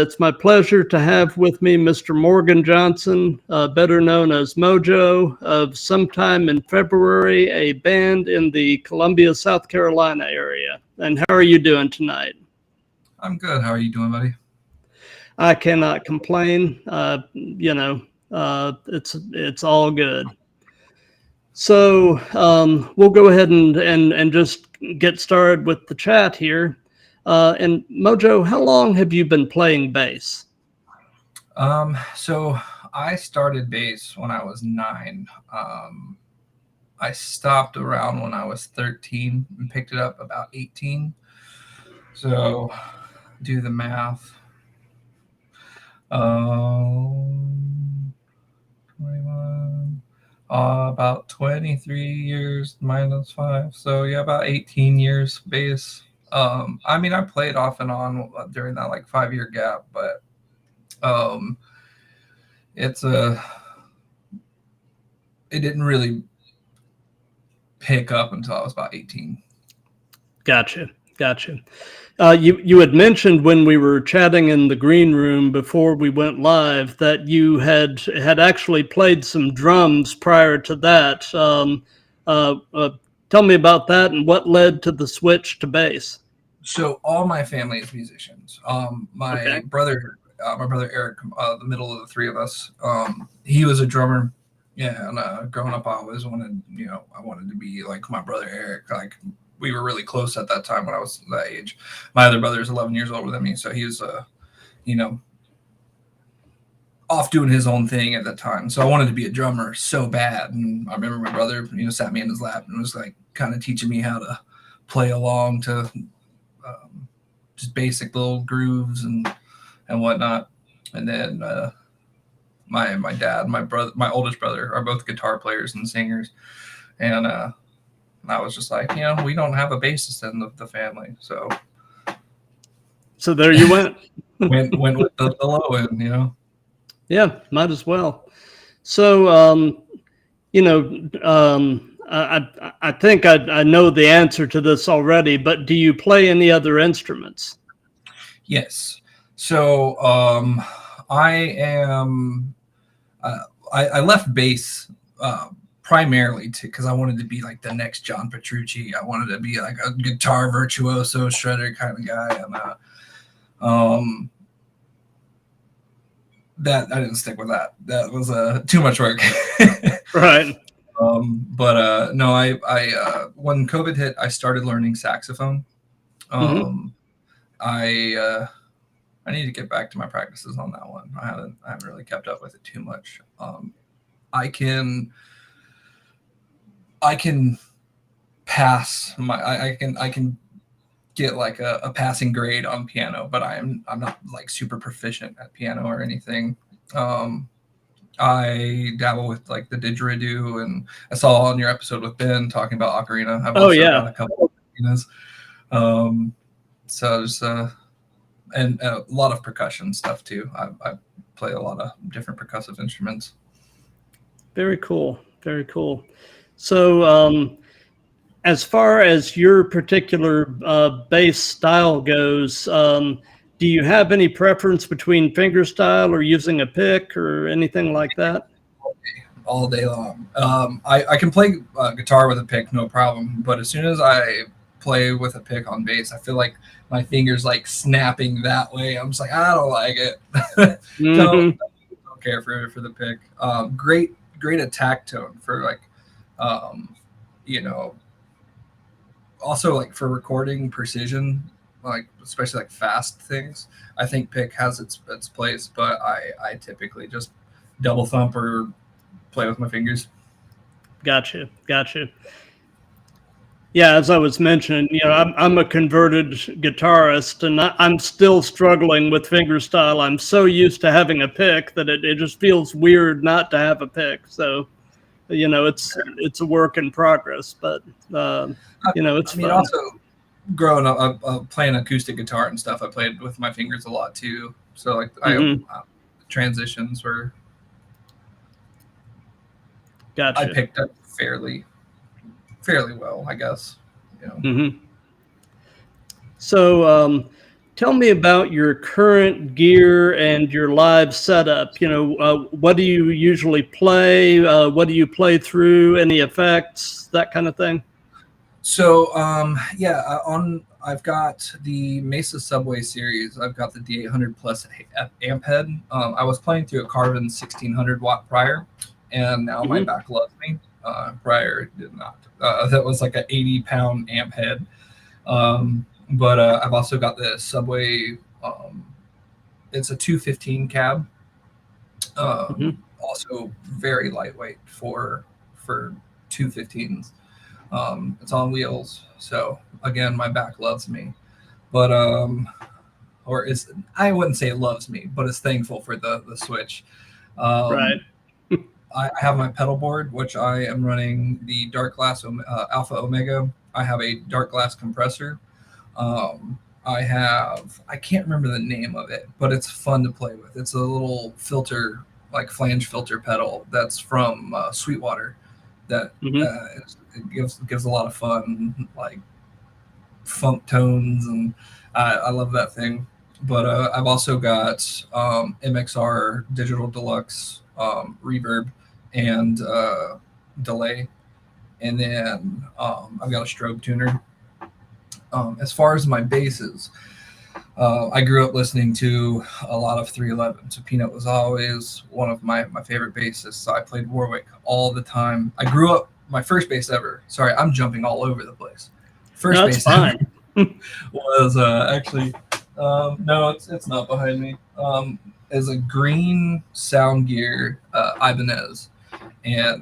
It's my pleasure to have with me Mr. Morgan Johnson, better known as MoJo, of Sometime in February, a band in the Columbia, South Carolina area. And how are you doing tonight? I'm good. How are you doing, buddy? I cannot complain. It's all good. So we'll go ahead and just get started with the chat here. And MoJo, how long have you been playing bass? So I started bass when I was 9. I stopped around when I was 13 and picked it up about 18. So do the math. 21. About 23 years minus 5. So yeah, about 18 years bass. I mean, I played off and on during that like 5-year gap, but it didn't really pick up until I was about 18. Gotcha. You had mentioned when we were chatting in the green room before we went live that you had actually played some drums prior to that. Tell me about that and what led to the switch to bass. So all my family is musicians. My brother Eric, the middle of the three of us, he was a drummer. Yeah, and growing up, I always wanted, I wanted to be like my brother Eric. Like we were really close at that time when I was that age. My other brother is 11 years older than me, so he was, off doing his own thing at that time. So I wanted to be a drummer so bad, and I remember my brother, sat me in his lap and was like kind of teaching me how to play along to just basic little grooves and whatnot. And then my dad, my brother, my oldest brother are both guitar players and singers, and I was just like, we don't have a bassist in the family, so there you went. went with the low end, Yeah, might as well. So I think I know the answer to this already, but do you play any other instruments? Yes. So I am. I left bass primarily because I wanted to be like the next John Petrucci. I wanted to be like a guitar virtuoso shredder kind of guy, and that I didn't stick with that. That was too much work. Right. But no, I when COVID hit, I started learning saxophone. I need to get back to my practices on that one. I haven't really kept up with it too much. I can pass I can get like a passing grade on piano, but I'm not like super proficient at piano or anything. I dabble with like the didgeridoo, and I saw on your episode with Ben talking about ocarina. I've also got a couple of ocarinas. So there's and a lot of percussion stuff too. I play a lot of different percussive instruments. Very cool. So as far as your particular bass style goes, do you have any preference between fingerstyle or using a pick or anything like that? All day long. I can play guitar with a pick, no problem. But as soon as I play with a pick on bass, I feel like my fingers like snapping that way. I'm just like, I don't like it. don't care for the pick. Great attack tone for like, also like for recording precision, like especially like fast things. I think pick has its place, but I typically just double thump or play with my fingers. Gotcha. Yeah, as I was mentioning, I'm a converted guitarist, and I'm still struggling with fingerstyle. I'm so used to having a pick that it just feels weird not to have a pick. So, it's a work in progress, but it's fun. Also, growing up playing acoustic guitar and stuff, I played with my fingers a lot too. So like transitions were. Gotcha. I picked up fairly well, I guess. So Tell me about your current gear and your live setup. What do you usually play? What do you play through? Any effects, that kind of thing? So yeah, I've got the Mesa Subway series. I've got the D800 plus amp head. I was playing through a Carvin 1600 watt prior, and now my back loves me. Prior it did not. That was like an 80-pound amp head. But I've also got the Subway. It's a 215 cab. Also very lightweight for 215s. It's on wheels, so again, my back loves me. But I wouldn't say it loves me, but it's thankful for the switch. Right. I have my pedal board, which I am running the Dark Glass Alpha Omega. I have a Dark Glass compressor. I can't remember the name of it, but it's fun to play with. It's a little filter, like flange filter pedal that's from Sweetwater. That it gives a lot of fun, like funk tones, and I love that thing. But I've also got MXR Digital Deluxe reverb and delay, and then I've got a strobe tuner. As far as my basses, I grew up listening to a lot of 311. So Peanut was always one of my favorite bassists. I played Warwick all the time. I grew up, my first bass ever, sorry, I'm jumping all over the place. First That's bass fine. ever was actually, no, it's not behind me. Is a green sound gear Ibanez. And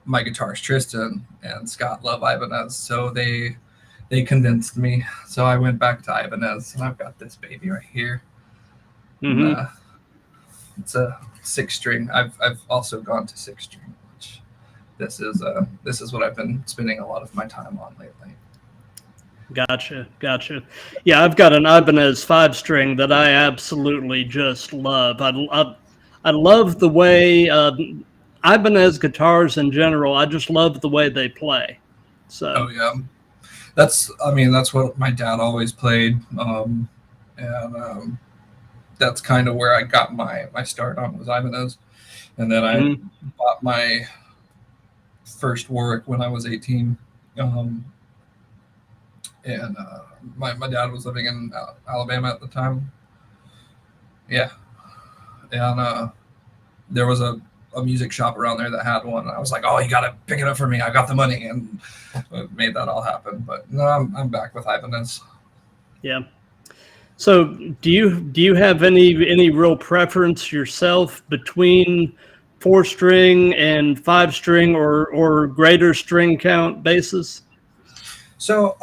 my guitarist Tristan and Scott love Ibanez. So they convinced me, so I went back to Ibanez, and I've got this baby right here. It's a 6-string. I've also gone to 6-string, which this is what I've been spending a lot of my time on lately. Gotcha. Yeah, I've got an Ibanez 5-string that I absolutely just love. I love the way Ibanez guitars in general. I just love the way they play. So. Oh yeah. That's what my dad always played, and that's kind of where I got my start on was Ibanez, and then I bought my first Warwick when I was 18, and my dad was living in Alabama at the time. Yeah, and there was a music shop around there that had one. I was like, oh, you got to pick it up for me. I got the money, and made that all happen. But no, I'm back with Ibanez. Yeah. So do you have any real preference yourself between 4-string and 5-string or greater string count basses? So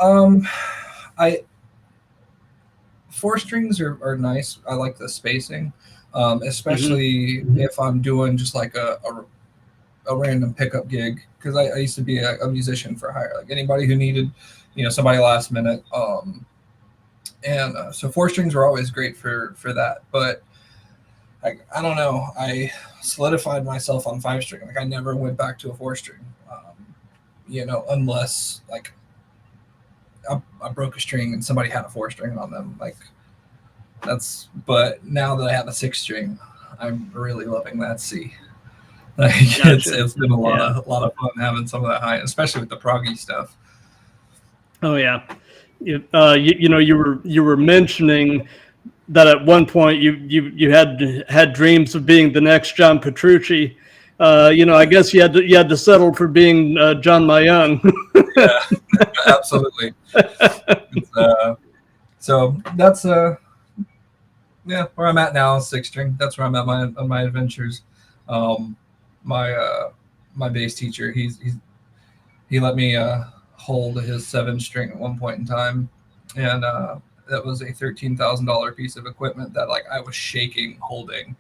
4-strings are nice. I like the spacing. Especially if I'm doing just like a random pickup gig, because I used to be a musician for hire, like anybody who needed, somebody last minute. So 4-strings were always great for that. But I don't know. I solidified myself on 5-string. Like I never went back to a 4-string, unless like I broke a string and somebody had a 4-string on them. Like but now that I have a 6-string, I'm really loving that C. Like Gotcha. it's been a lot of fun having some of that high, especially with the proggy stuff. Oh yeah. You were mentioning that at one point you had dreams of being the next John Petrucci. I guess you had to settle for being John Mayung. Yeah, absolutely. So that's where I'm at now, 6-string. That's where I'm at on my adventures. My bass teacher, he let me hold his 7-string at one point in time, and that was a $13,000 piece of equipment that like I was shaking holding.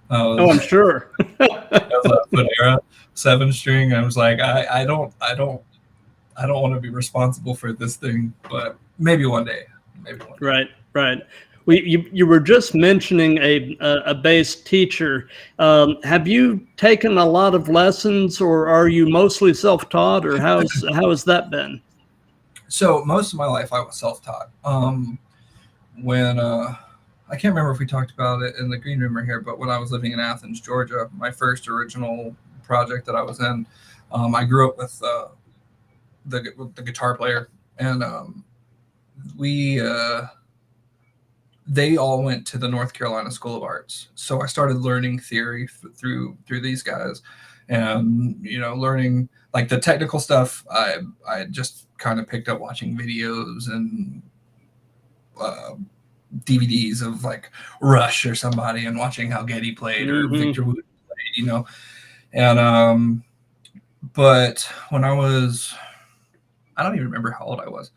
I'm sure. That was a Panera 7-string. I was like, I don't want to be responsible for this thing, but maybe one day. Right. You were just mentioning a bass teacher. Have you taken a lot of lessons, or are you mostly self-taught, or how has that been? So most of my life I was self-taught. when I can't remember if we talked about it in the green room or here, but when I was living in Athens, Georgia, my first original project that I was in, I grew up with the guitar player, and we they all went to the North Carolina School of Arts. So I started learning theory through these guys, and learning like the technical stuff. I just kind of picked up watching videos and DVDs of like Rush or somebody, and watching how Getty played or Victor Wooten played, and but when I don't even remember how old I was.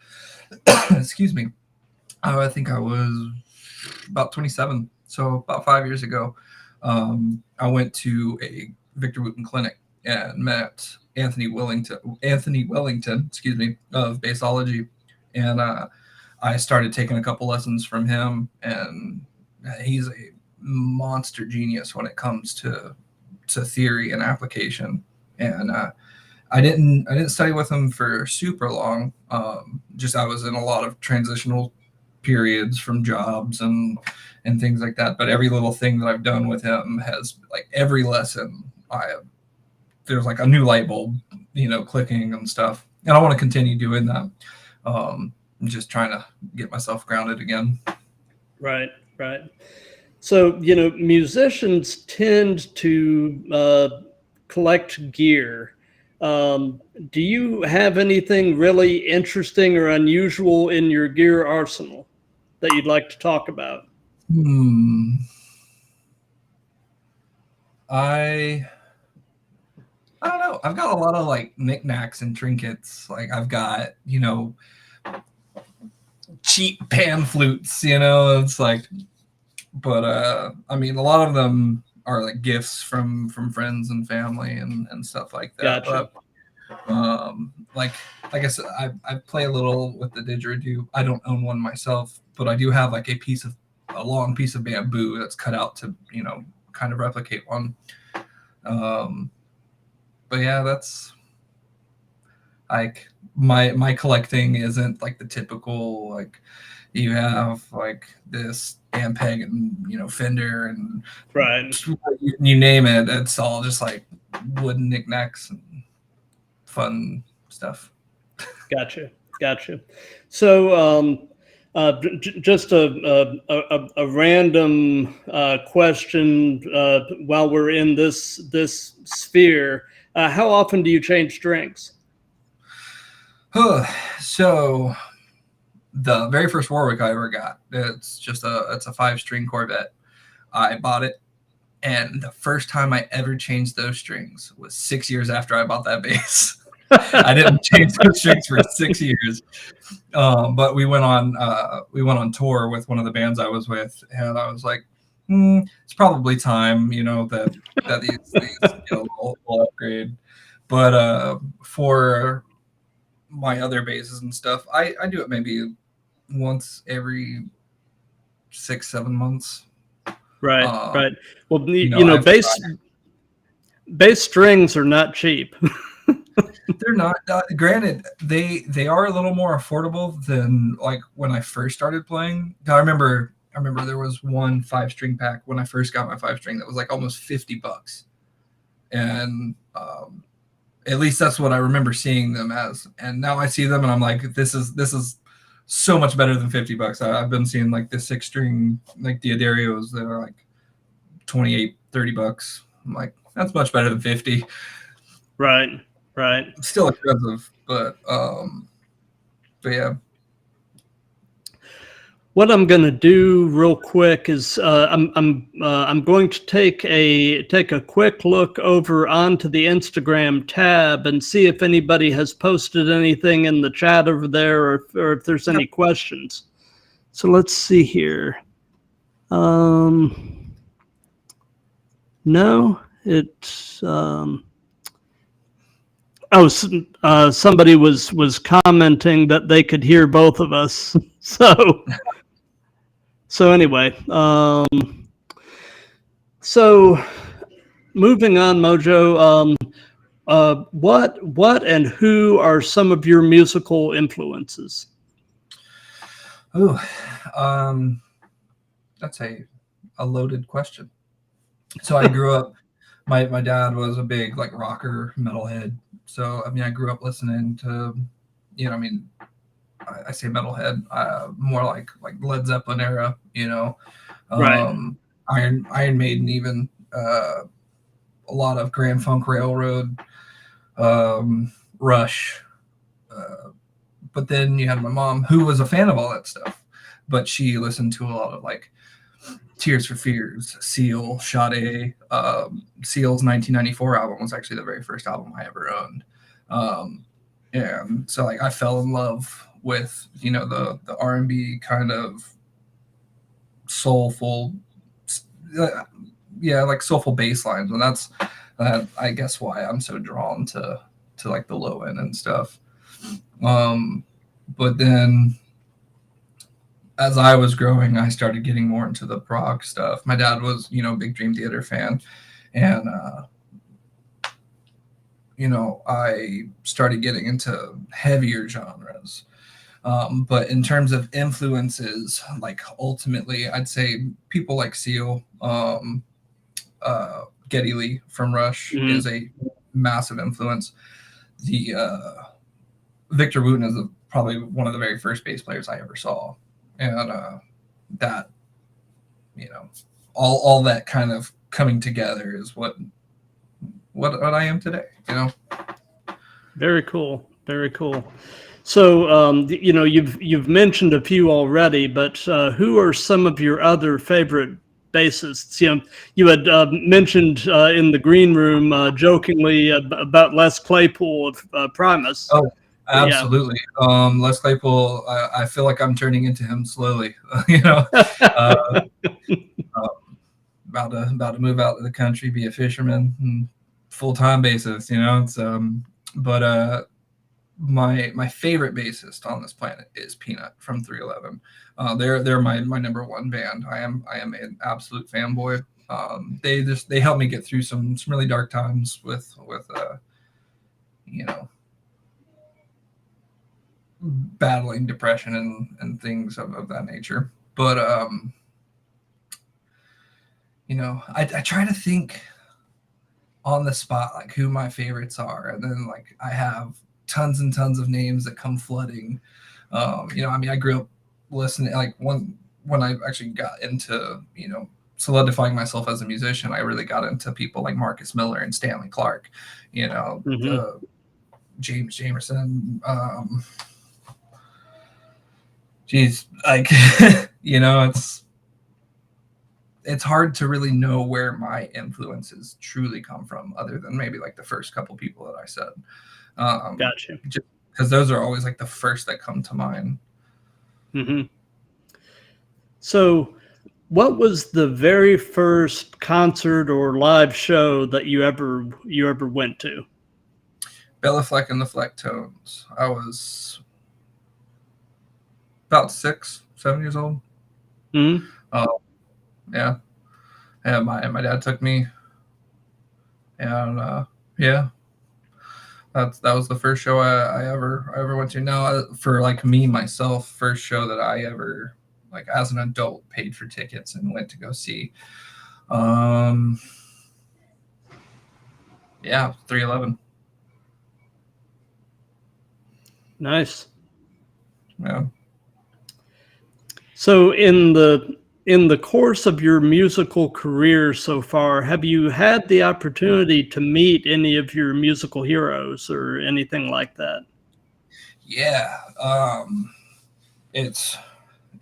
Excuse me. I think I was about 27. So about 5 years ago, I went to a Victor Wooten clinic and met Anthony Wellington, excuse me, of Bassology. And I started taking a couple lessons from him, and he's a monster genius when it comes to theory and application. And I didn't study with him for super long. Just I was in a lot of transitional periods from jobs and things like that. But every little thing that I've done with him has, like, every lesson there's like a new light bulb, clicking and stuff. And I want to continue doing that. I'm just trying to get myself grounded again. Right. So, musicians tend to collect gear. Do you have anything really interesting or unusual in your gear arsenal that you'd like to talk about? I don't know. I've got a lot of like knickknacks and trinkets. Like I've got, cheap pan flutes, it's like, but I mean, a lot of them are like gifts from friends and family and stuff like that. Gotcha. But like I said, I play a little with the didgeridoo. I don't own one myself, but I do have like a long piece of bamboo that's cut out to kind of replicate one. But yeah, that's like my collecting isn't like the typical, like you have like this Ampeg and Fender and Right. you name it. It's all just like wooden knickknacks and fun stuff. Gotcha. So, just a random question while we're in this sphere. How often do you change strings? So the very first Warwick I ever got, it's a 5-string Corvette. I bought it, and the first time I ever changed those strings was 6 years after I bought that bass. I didn't change those strings for 6 years. But we went on tour with one of the bands I was with, and I was like, it's probably time, that these will upgrade. But for my other basses and stuff, I do it maybe once every 6-7 months. Right. Well, bass strings are not cheap. They're not. Granted, they are a little more affordable than like when I first started playing. I remember there was one 5-string pack when I first got my 5-string that was like almost $50, and at least that's what I remember seeing them as. And now I see them and I'm like, this is so much better than $50. I've been seeing like the 6-string like Diodarios that are like $28-$30. I'm like, that's much better than 50. Right. It's still expensive, but yeah. What I'm going to do real quick is I'm going to take a quick look over onto the Instagram tab and see if anybody has posted anything in the chat over there, or if there's any questions. So let's see here. No, it's somebody was commenting that they could hear both of us. So anyway, so moving on, MoJo, what and who are some of your musical influences? Oh, that's a loaded question. So I grew up. My dad was a big like rocker metalhead. So I mean, I grew up listening to, I mean, I say metalhead, more like Led Zeppelin era. Right. Iron Maiden, even a lot of Grand Funk Railroad, Rush. Uh, but then you had my mom, who was a fan of all that stuff, but she listened to a lot of like Tears for Fears, Seal, Sade. Seal's 1994 album was actually the very first album I ever owned. And so like I fell in love with the R&B kind of soulful, yeah, like soulful bass lines, and that's I guess why I'm so drawn to like the low end and stuff. But then as I was growing, I started getting more into the prog stuff. My dad was, a big Dream Theater fan, and I started getting into heavier genres. But in terms of influences, like ultimately, I'd say people like Seal, Geddy Lee from Rush Mhm. is a massive influence. The Victor Wooten is probably one of the very first bass players I ever saw, and that all that kind of coming together is what I am today. Very cool. Very cool. So, you've mentioned a few already, but who are some of your other favorite bassists? You had mentioned in the green room jokingly about Les Claypool of Primus. Oh, Yeah. absolutely. Les Claypool, I feel like I'm turning into him slowly. you know, uh, uh, about to move out to the country, be a fisherman, full time basis. It's but my favorite bassist on this planet is Peanut from 311. They're my number one band. I am an absolute fanboy. They helped me get through some really dark times with you know battling depression and things of that nature. But I try to think on the spot like who my favorites are, and then like I have tons and tons of names that come flooding. I mean, I grew up listening like when I actually got into solidifying myself as a musician. I really got into people like Marcus Miller and Stanley Clark, Hmm. James Jamerson. Geez, like it's hard to really know where my influences truly come from, other than maybe like the first couple people that I said. Gotcha. Just because those are always like the first that come to mind. Hmm. So, what was the very first concert or live show that you ever went to? Bella Fleck and the Flecktones. I was about 6, 7 years old. Hmm. Oh, yeah. And my dad took me, and yeah, that was the first show I ever went to. Now, for like me myself, first show that I ever like as an adult paid for tickets and went to go see. Um, yeah, 311. Nice. Yeah. So in the course of your musical career so far, have you had the opportunity to meet any of your musical heroes or anything like that? Yeah. It's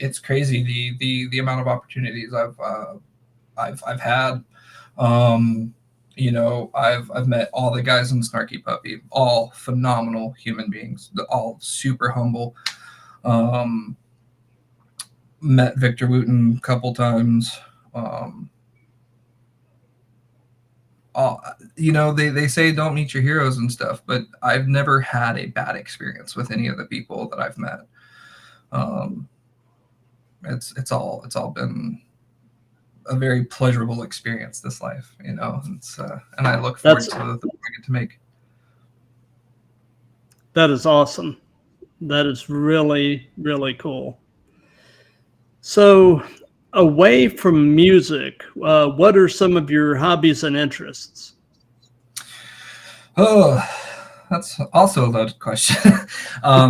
it's crazy the amount of opportunities I've had. Um, I've met all the guys in Snarky Puppy, all phenomenal human beings, all super humble. Um, Met Victor Wooten a couple times. Um, they say don't meet your heroes and stuff, but I've never had a bad experience with any of the people that I've met. Um, it's all been a very pleasurable experience this life. And I look forward That's to the things I get to make. that is awesome. That is really, really cool. So, away from music, what are some of your hobbies and interests? Oh, that's also a loaded question.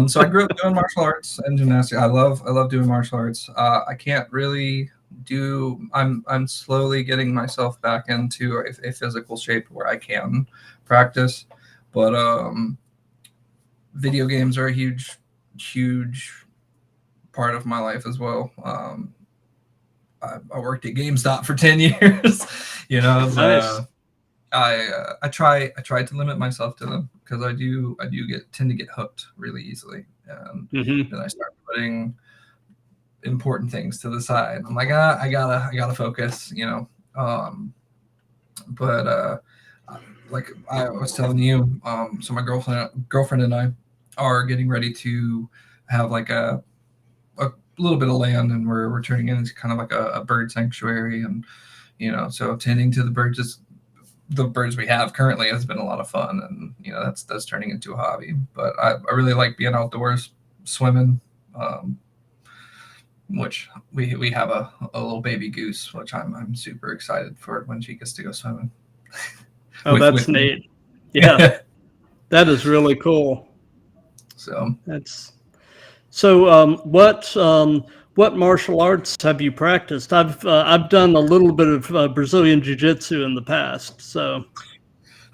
So I grew up doing martial arts and gymnastics. I love doing martial arts. I can't really do. I'm slowly getting myself back into a physical shape where I can practice, but video games are a huge part of my life as well. I worked at GameStop for 10 years. You know, Nice. I try to limit myself to them because I do tend to get hooked really easily, and Hmm. then I start putting important things to the side. I'm like, I gotta focus, you know. But like I was telling you, so my girlfriend and I are getting ready to have like a little bit of land, and we're turning it into kind of like a bird sanctuary, and you know, so tending to the birds we have currently has been a lot of fun, and you know that's turning into a hobby. But I really like being outdoors, swimming, um, which we have a little baby goose, which I'm super excited for when she gets to go swimming Oh, that's with me. neat. Yeah, that is really cool. So That's so. What martial arts have you practiced? I've done a little bit of Brazilian jiu-jitsu in the past. So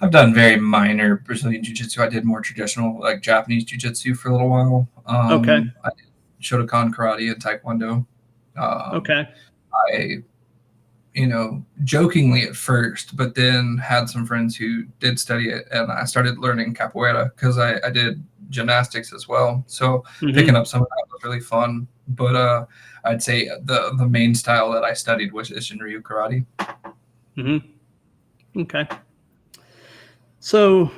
I've done very minor Brazilian jiu-jitsu. I did more traditional like Japanese jiu-jitsu for a little while. okay, I did Shotokan karate and taekwondo. Um, okay, I you know, jokingly at first, but then had some friends who did study it, and I started learning capoeira because I did gymnastics as well. So picking hmm, up some of that was really fun. But I'd say the main style that I studied was Ishinryu karate. hmm, okay. So,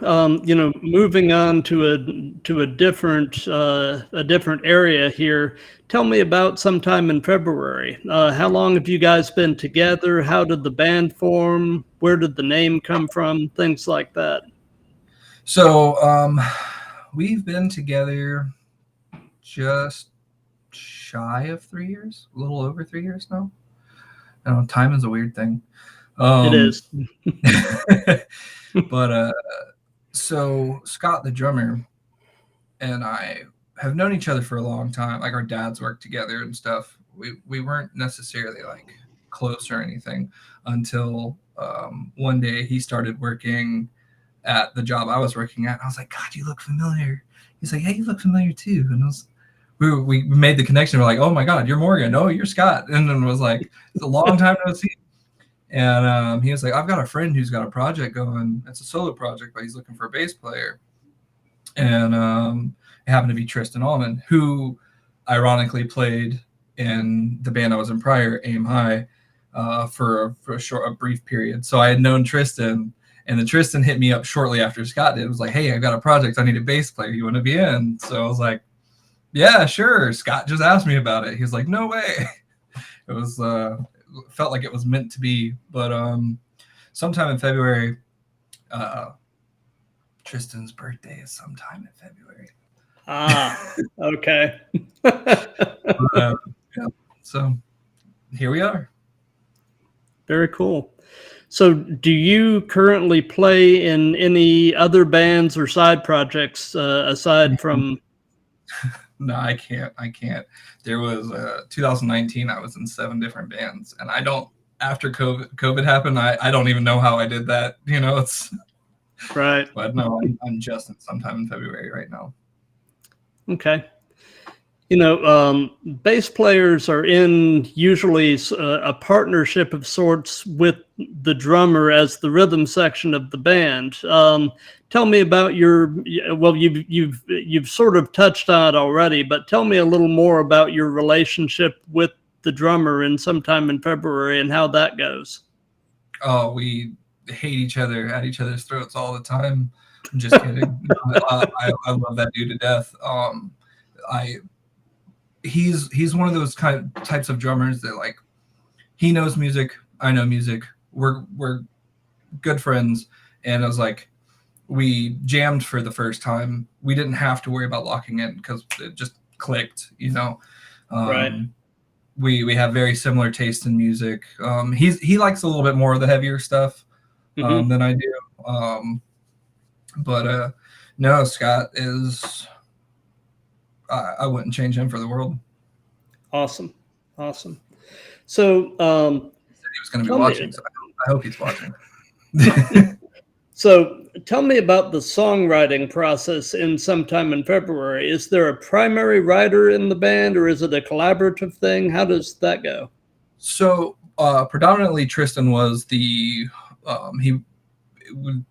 moving on to a different area here. Tell me about sometime in February. How long have you guys been together? How did the band form? Where did the name come from? Things like that. So we've been together just shy of 3 years, a little over 3 years now. I don't know, time is a weird thing. It Um, is. but so Scott, the drummer, and I have known each other for a long time. Like our dads worked together and stuff. We weren't necessarily like close or anything until one day he started working at the job I was working at. I was like, God, you look familiar. He's like, Hey, you look familiar too. And we made the connection. We're like, Oh my God, you're Morgan. Oh, you're Scott. And then it was like, it's a long time no see. And he was like, I've got a friend who's got a project going. It's a solo project, but he's looking for a bass player. And it happened to be Tristan Allman, who ironically played in the band I was in prior, Aim High, for a brief period. So I had known Tristan, and then Tristan hit me up shortly after Scott did. It was like, Hey, I've got a project. I need a bass player. You want to be in? So I was like, Yeah, sure. Scott just asked me about it. He was like, No way. It was felt like it was meant to be. But sometime in February, uh, Tristan's birthday is sometime in February. Ah, okay. Uh, yeah. So here we are. Very cool. So, do you currently play in any other bands or side projects aside from? No, I can't. I can't. There was 2019. I was in 7 different bands, and I don't. After COVID happened, I don't even know how I did that. You know, it's. Right. But no, I'm just in sometime in February right now. Okay. Bass players are in usually a partnership of sorts with the drummer as the rhythm section of the band. Tell me about well, you've sort of touched on it already, but tell me a little more about your relationship with the drummer in sometime in February and how that goes. Oh, we hate each other at each other's throats all the time. I'm just kidding. I love that dude to death. I he's one of those types of drummers that like he knows music, I know music. We're good friends, and I was like, we jammed for the first time. We didn't have to worry about locking in because it just clicked, you know. Right. Um, we have very similar taste in music. He likes a little bit more of the heavier stuff than I do. But no, Scott is. I wouldn't change him for the world. Awesome. So He said he was going to be watching, so I hope he's watching. So tell me about the songwriting process in Sometime in February. Is there a primary writer in the band, or is it a collaborative thing? How does that go? So predominantly Tristan was he would,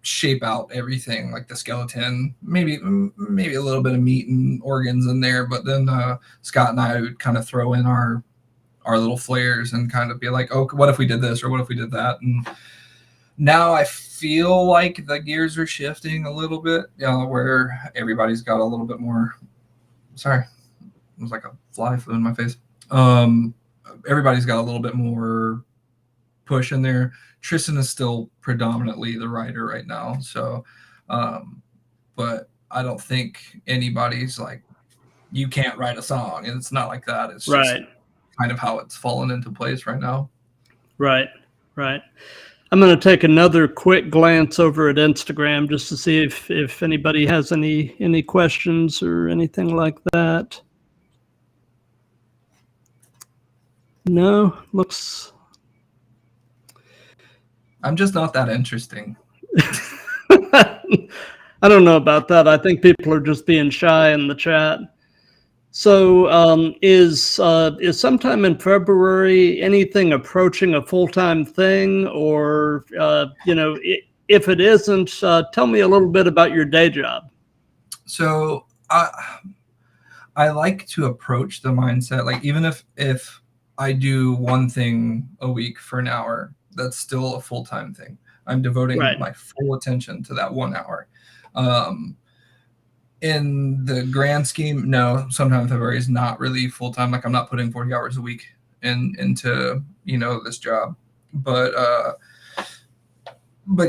shape out everything, like the skeleton, maybe a little bit of meat and organs in there, but then Scott and I would kind of throw in our little flares and kind of be like, oh, what if we did this, or what if we did that? And now I feel like the gears are shifting a little bit, where everybody's got a little bit more. Sorry, it was like a fly flew in my face. Everybody's got a little bit more push in there. Tristan is still predominantly the writer right now, so but I don't think anybody's like, you can't write a song, and it's not like that. It's just kind of how it's fallen into place right now. Right. I'm going to take another quick glance over at Instagram just to see if anybody has any questions or anything like that. No, looks. I'm just not that interesting. I don't know about that. I think people are just being shy in the chat. So is Sometime in February anything approaching a full-time thing, or if it isn't, tell me a little bit about your day job. So I like to approach the mindset, like, even if I do one thing a week for an hour, that's still a full-time thing. I'm devoting my full attention to that 1 hour. In the grand scheme, no, Sometime in February is not really full-time. Like, I'm not putting 40 hours a week into this job. But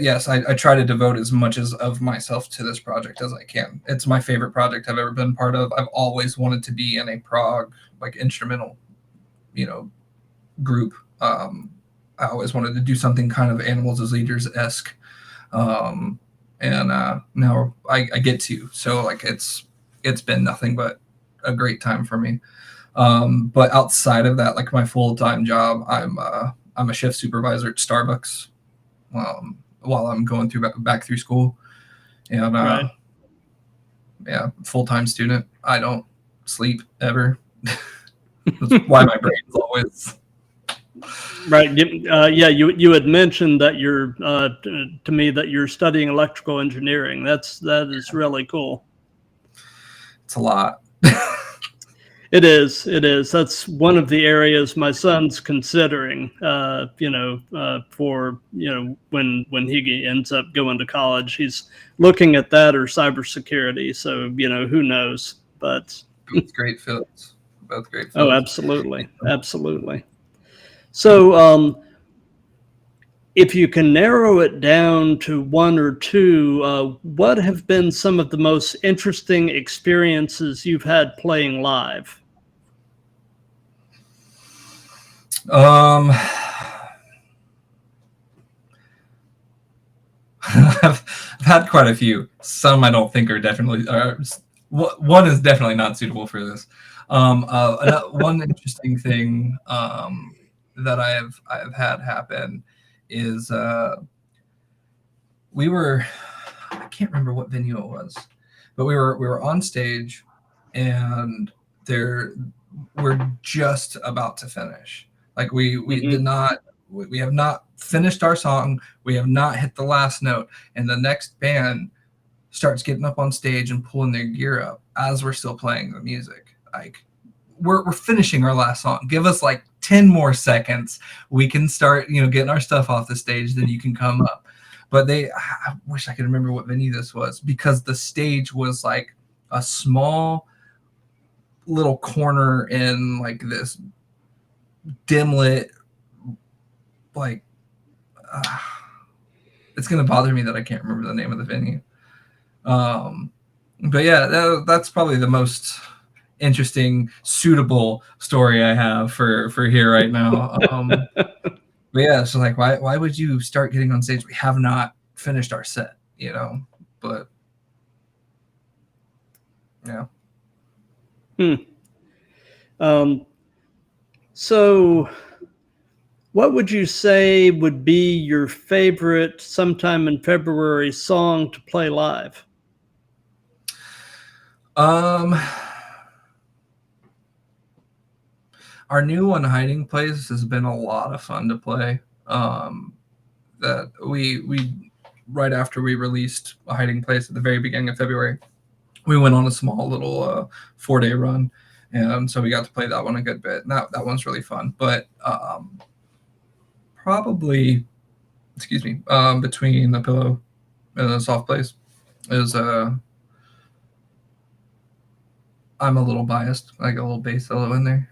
yes, I try to devote as much of myself to this project as I can. It's my favorite project I've ever been part of. I've always wanted to be in a prog, like, instrumental, group. I always wanted to do something kind of Animals as Leaders-esque. And now I get to. So, like, it's been nothing but a great time for me. But outside of that, like, my full-time job, I'm a shift supervisor at Starbucks while I'm going back through school. And yeah, full-time student. I don't sleep ever. That's why my brain is always. Right. Yeah. You had mentioned that you're to me that you're studying electrical engineering. That is really cool. It's a lot. It is. That's one of the areas my son's considering. For when he ends up going to college, he's looking at that or cybersecurity. So who knows? But both great fields. Both great fields. Oh, absolutely. So, if you can narrow it down to one or two, what have been some of the most interesting experiences you've had playing live? I've had quite a few. Some I don't think are definitely. One is definitely not suitable for this. One interesting thing that I've had happen is we were, I can't remember what venue it was, but we were on stage, and we're just about to finish. Like, we have not finished our song, we have not hit the last note, and the next band starts getting up on stage and pulling their gear up as we're still playing the music. Like, we're finishing our last song. Give us like 10 more seconds. We can start, getting our stuff off the stage. Then you can come up. But I wish I could remember what venue this was, because the stage was like a small little corner in like this dim lit, like, it's going to bother me that I can't remember the name of the venue. But yeah, that's probably the most interesting, suitable story I have for here right now. But yeah, so like, why would you start getting on stage? We have not finished our set, you know. But yeah. So, what would you say would be your favorite sometime in February song to play live? Our new one, Hiding Place, has been a lot of fun to play. That we right after we released Hiding Place at the very beginning of February, we went on a small little 4-day run, and so we got to play that one a good bit. And that one's really fun. But probably, excuse me, Between the Pillow and a Soft Place is I'm a little biased. I got a little bass solo in there.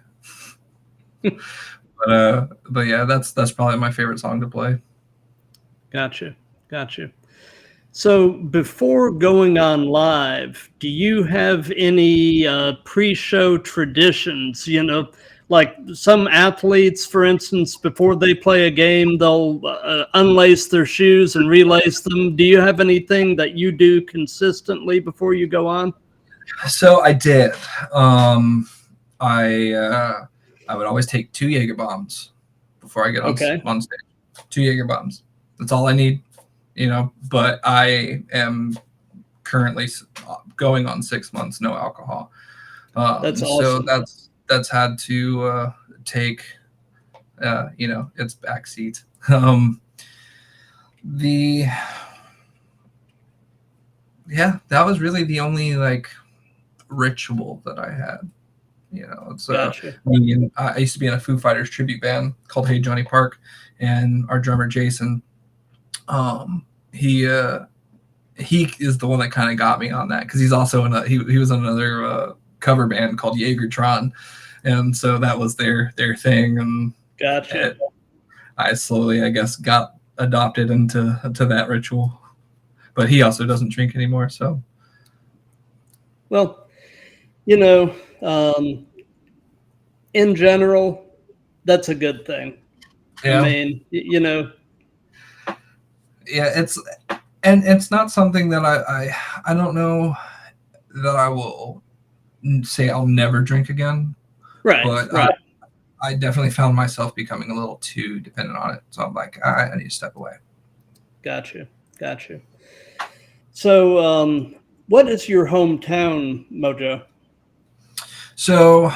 But yeah, that's probably my favorite song to play. Gotcha. So before going on live, do you have any pre-show traditions? You know, like some athletes, for instance, before they play a game, they'll unlace their shoes and relace them. Do you have anything that you do consistently before you go on? So I did. I would always take 2 Jaeger bombs before I get on stage. 2 Jaeger bombs. That's all I need, you know. But I am currently going on 6 months no alcohol. That's awesome. So that's had to take, you know, its backseat. That was really the only like ritual that I had. You know, it's Gotcha. I used to be in a Foo Fighters tribute band called Hey Johnny Park, and our drummer Jason, he is the one that kind of got me on that, because he's also he was in another cover band called Jaegertron, and so that was their thing, and Gotcha. I slowly, I guess, got adopted into that ritual. But he also doesn't drink anymore, so. Well, you know, in general, that's a good thing. Yeah. I mean, you know. Yeah, it's not something that I don't know that I will say I'll never drink again. Right. But right. I definitely found myself becoming a little too dependent on it. So I'm like, I need to step away. Gotcha. So, what is your hometown, MoJo? So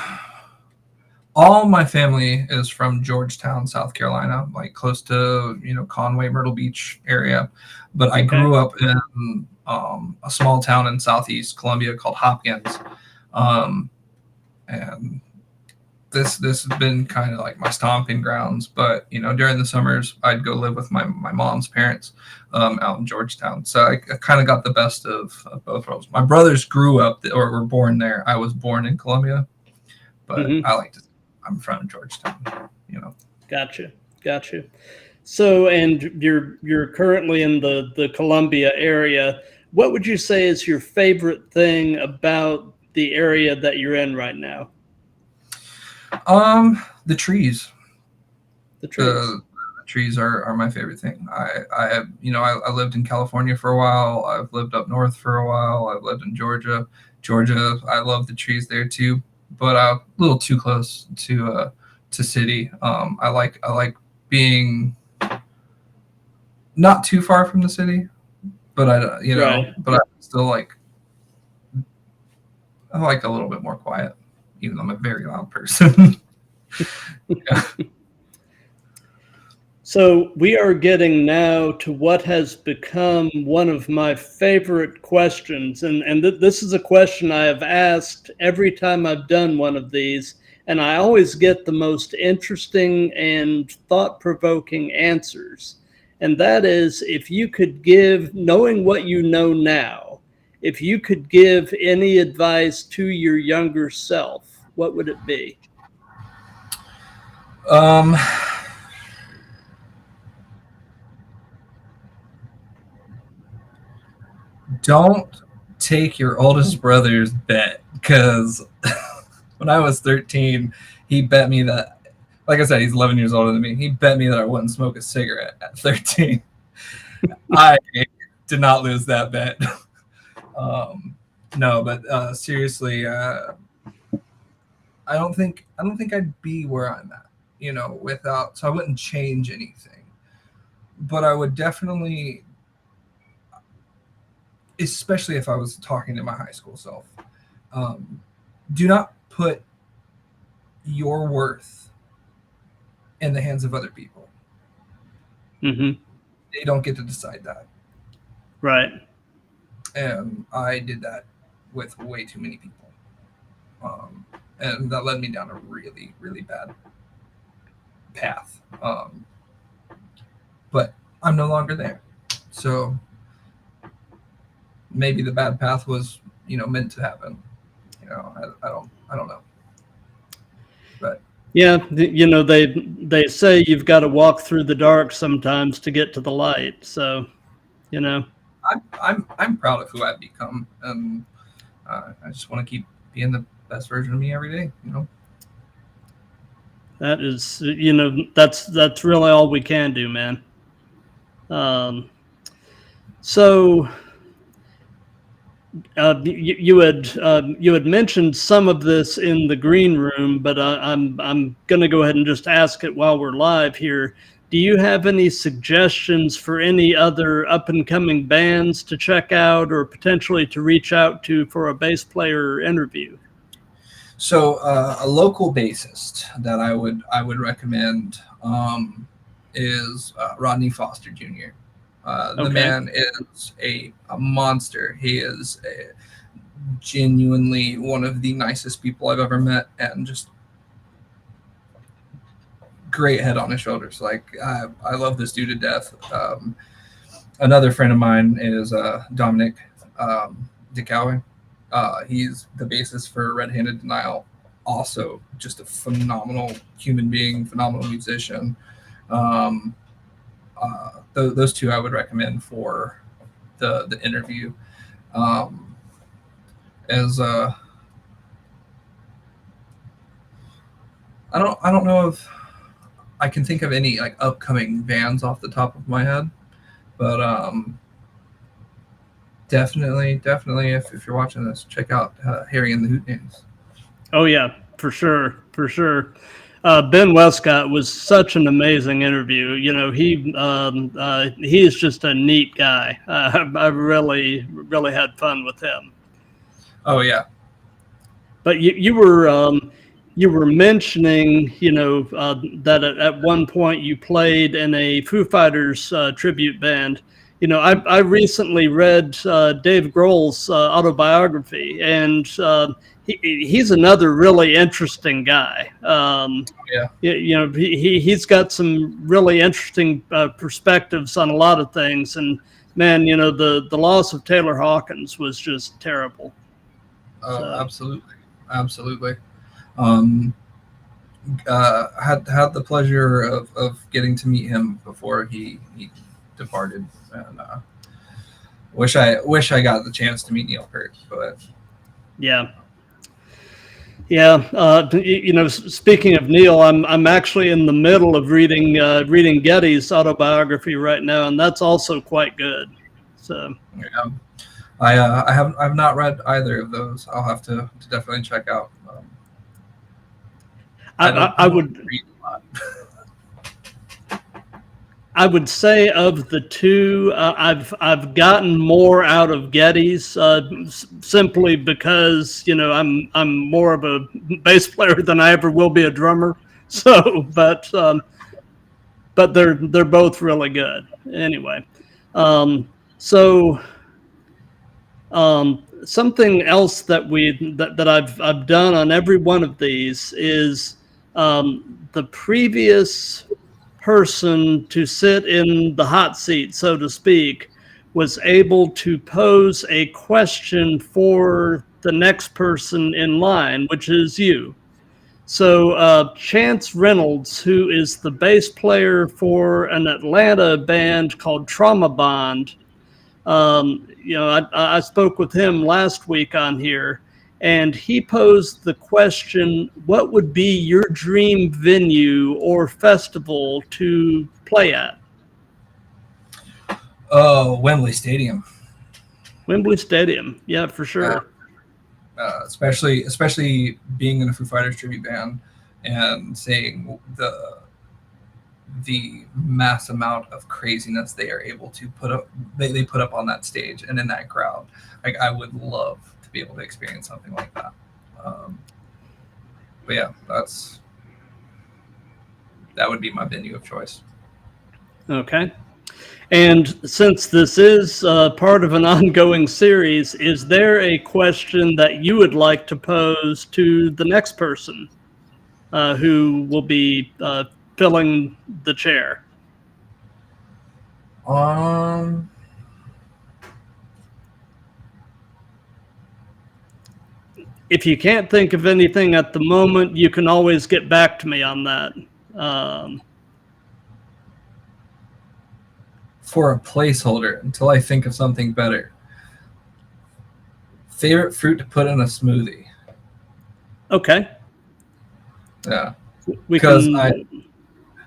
all my family is from Georgetown, South Carolina, like close to, you know, Conway, Myrtle Beach area. But I grew up in a small town in Southeast Columbia called Hopkins. And this has been kind of like my stomping grounds. But, you know, during the summers, I'd go live with my mom's parents out in Georgetown. So I kind of got the best of both worlds. My brothers grew up or were born there. I was born in Columbia, but I like to. I'm from Georgetown, you know. Gotcha. So, and you're currently in the Columbia area. What would you say is your favorite thing about the area that you're in right now? The trees. The trees. The trees are my favorite thing. I lived in California for a while. I've lived up north for a while. I've lived in Georgia. I love the trees there too, but a little too close to city. I like being not too far from the city, but but I still like a little bit more quiet, even though I'm a very loud person. Yeah. So we are getting now to what has become one of my favorite questions. And this is a question I have asked every time I've done one of these, and I always get the most interesting and thought-provoking answers. And that is, if you could give, knowing what you know now, if you could give any advice to your younger self, what would it be? Don't take your oldest brother's bet, because when I was 13, he bet me that, like I said, he's 11 years older than me. He bet me that I wouldn't smoke a cigarette at 13. I did not lose that bet. No, but seriously, I don't think I'd be where I'm at, without. So I wouldn't change anything, but I would definitely, especially if I was talking to my high school self, do not put your worth in the hands of other people. Mm-hmm. They don't get to decide that. Right. And I did that with way too many people. And that led me down a really, really bad path. But I'm no longer there. So maybe the bad path was, meant to happen. I don't know. But yeah, they say you've got to walk through the dark sometimes to get to the light. So, I'm proud of who I've become, and I just want to keep being the best version of me every day. That is, that's really all we can do, man. So you had mentioned some of this in the green room, but I'm going to go ahead and just ask it while we're live here. Do you have any suggestions for any other up and coming bands to check out or potentially to reach out to for a bass player interview? So a local bassist that I would recommend is Rodney Foster Jr. The man is a monster. He is genuinely one of the nicest people I've ever met, and just great head on his shoulders. Like I love this dude to death. Another friend of mine is Dominic DeCoway. He's the bassist for Red Handed Denial. Also, just a phenomenal human being, phenomenal musician. Those two I would recommend for the interview. As I don't know if I can think of any like upcoming bands off the top of my head, but definitely if you're watching this, check out Harry and the Hootnames. Oh yeah, for sure. Ben Westcott was such an amazing interview. He is just a neat guy. I really had fun with him. Oh yeah. But you were mentioning, that at one point you played in a Foo Fighters tribute band. I recently read Dave Grohl's autobiography, and he's another really interesting guy. He's got some really interesting perspectives on a lot of things. And man, the loss of Taylor Hawkins was just terrible. Oh, so. Absolutely. Had the pleasure of getting to meet him before he departed, and wish I got the chance to meet Neil Peart, but yeah. Speaking of Neil, I'm actually in the middle of reading Geddy's autobiography right now, and that's also quite good. So yeah. I've not read either of those. I'll have to definitely check out. I would read a lot. I would say of the two, I've gotten more out of Geddes simply because I'm more of a bass player than I ever will be a drummer. So, but they're both really good anyway. Something else that I've done on every one of these is the previous person to sit in the hot seat, so to speak, was able to pose a question for the next person in line, which is you. So Chance Reynolds, who is the bass player for an Atlanta band called Trauma Bond, I spoke with him last week on here, and he posed the question, what would be your dream venue or festival to play at? Oh, Wembley Stadium. Wembley Stadium. Yeah, for sure. Especially being in a Foo Fighters tribute band and seeing the mass amount of craziness they are able to put up, they put up on that stage and in that crowd. Like, I would love to be able to experience something like that. But yeah, that would be my venue of choice. Okay. And since this is part of an ongoing series, is there a question that you would like to pose to the next person who will be filling the chair? If you can't think of anything at the moment, you can always get back to me on that. For a placeholder until I think of something better. Favorite fruit to put in a smoothie? Okay. Yeah, Because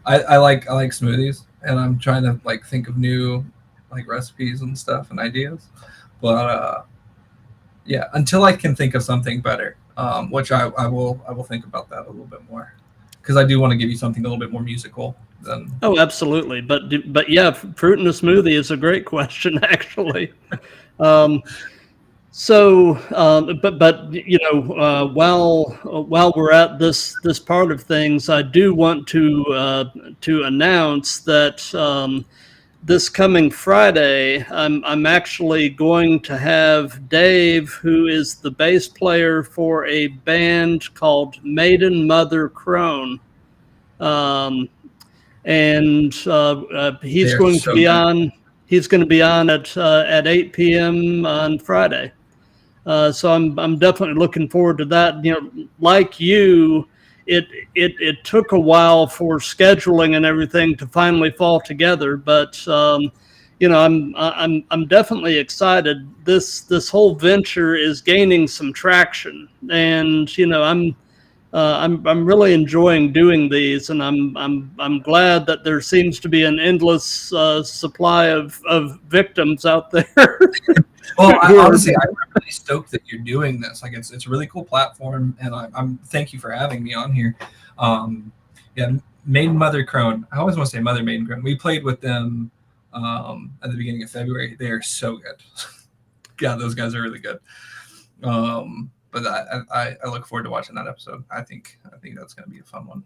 I like smoothies, and I'm trying to like think of new like recipes and stuff and ideas, but yeah, until I can think of something better, which I will think about that a little bit more, because I do want to give you something a little bit more musical than. Oh, absolutely. But yeah, fruit in a smoothie is a great question, actually. But you know, while we're at this part of things, I do want to announce that this coming Friday, I'm actually going to have Dave, who is the bass player for a band called Maiden Mother Crone. And he's They're going so to be good. on. He's going to be on at 8 p.m. on Friday. So I'm definitely looking forward to that. You know, like you, it took a while for scheduling and everything to finally fall together. But you know, I'm definitely excited. This whole venture is gaining some traction, and you know, I'm really enjoying doing these, and I'm glad that there seems to be an endless supply of victims out there. Well, honestly, I'm really stoked that you're doing this. Like, it's a really cool platform, and I'm thank you for having me on here. Yeah, Maiden Mother Crone. I always want to say Mother Maiden Crone. We played with them at the beginning of February. They are so good. God, those guys are really good. But I look forward to watching that episode. I think that's going to be a fun one.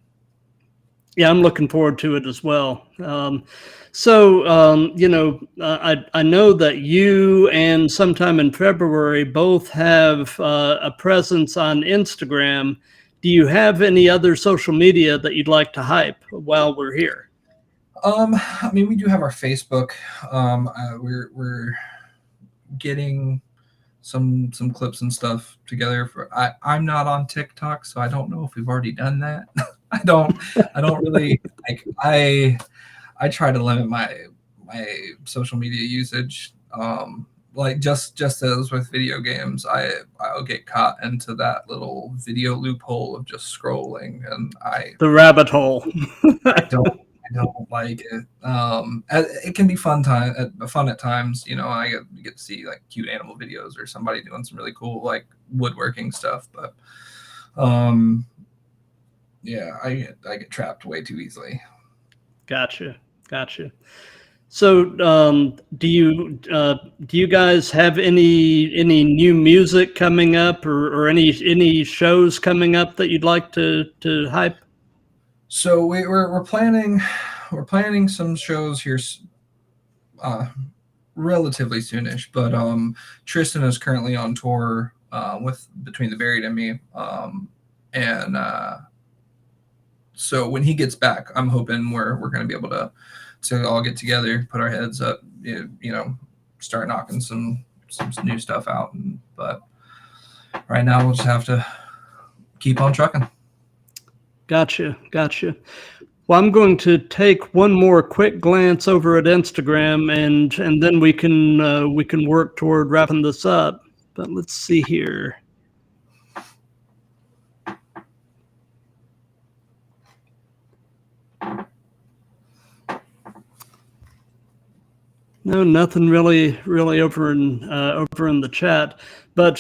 Yeah, I'm looking forward to it as well. You know, I know that you and sometime in February both have a presence on Instagram. Do you have any other social media that you'd like to hype while we're here? I mean, we do have our Facebook. We're getting some clips and stuff together for. I'm not on TikTok, so I don't know if we've already done that. I don't really like. I try to limit my social media usage. Like just as with video games, I'll get caught into that little video loophole of just scrolling, and the rabbit hole. I don't like it. It can be fun at times. You know, you get to see like cute animal videos or somebody doing some really cool like woodworking stuff, but yeah, I get trapped way too easily. Gotcha. So, do you guys have any new music coming up, or any shows coming up that you'd like to hype? So we're planning some shows here relatively soonish, but Tristan is currently on tour with Between the Buried and Me, and so when he gets back, I'm hoping we're going to be able to all get together, put our heads up, you know, start knocking some new stuff out. But right now we'll just have to keep on trucking. Gotcha. Well, I'm going to take one more quick glance over at Instagram, and then we can work toward wrapping this up. But let's see here. No, nothing really over in the chat, but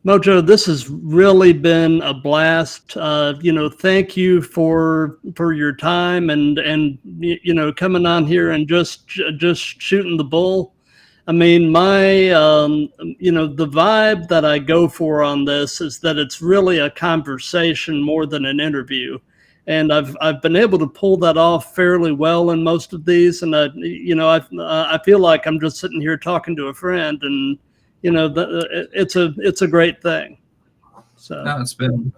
MoJo, this has really been a blast. Thank you for your time and coming on here and just shooting the bull. I mean, the vibe that I go for on this is that it's really a conversation more than an interview. And I've been able to pull that off fairly well in most of these. And I feel like I'm just sitting here talking to a friend, and it's a great thing. So no, it's been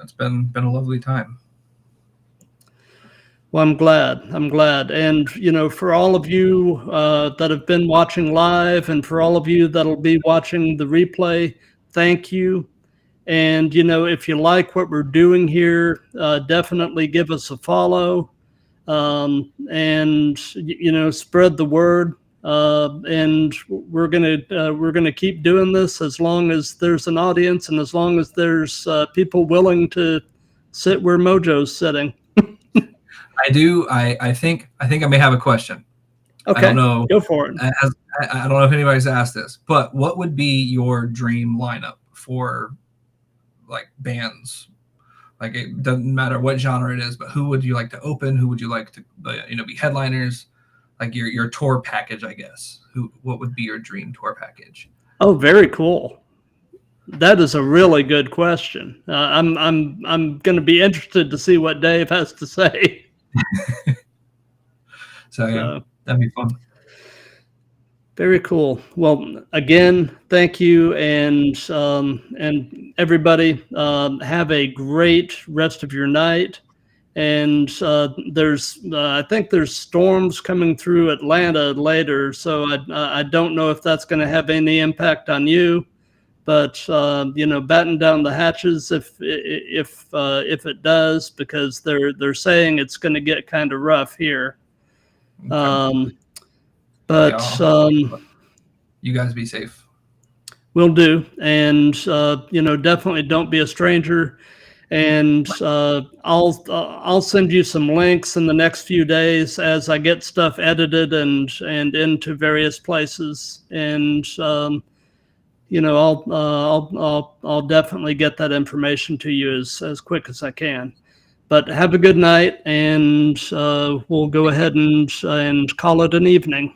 a lovely time. Well, I'm glad. And, for all of you that have been watching live, and for all of you that'll be watching the replay, thank you. And, if you like what we're doing here, definitely give us a follow, and, spread the word. And we're gonna keep doing this as long as there's an audience and as long as there's people willing to sit where MoJo's sitting. I think I may have a question. Okay, I don't know. Go for it. I don't know if anybody's asked this, but what would be your dream lineup for like bands? Like, it doesn't matter what genre it is, but who would you like to open? Who would you like to be headliners? Like your tour package, I guess. What would be your dream tour package? Oh, very cool. That is a really good question. I'm going to be interested to see what Dave has to say. So yeah, that'd be fun. Very cool. Well, again, thank you, and everybody, have a great rest of your night. And I think there's storms coming through Atlanta later, so I don't know if that's going to have any impact on you. But batten down the hatches if it does, because they're saying it's going to get kind of rough here. Okay. But you guys be safe. Will do, and definitely don't be a stranger. And I'll send you some links in the next few days as I get stuff edited and into various places. And I'll definitely get that information to you as quick as I can. But have a good night, and we'll go ahead and call it an evening.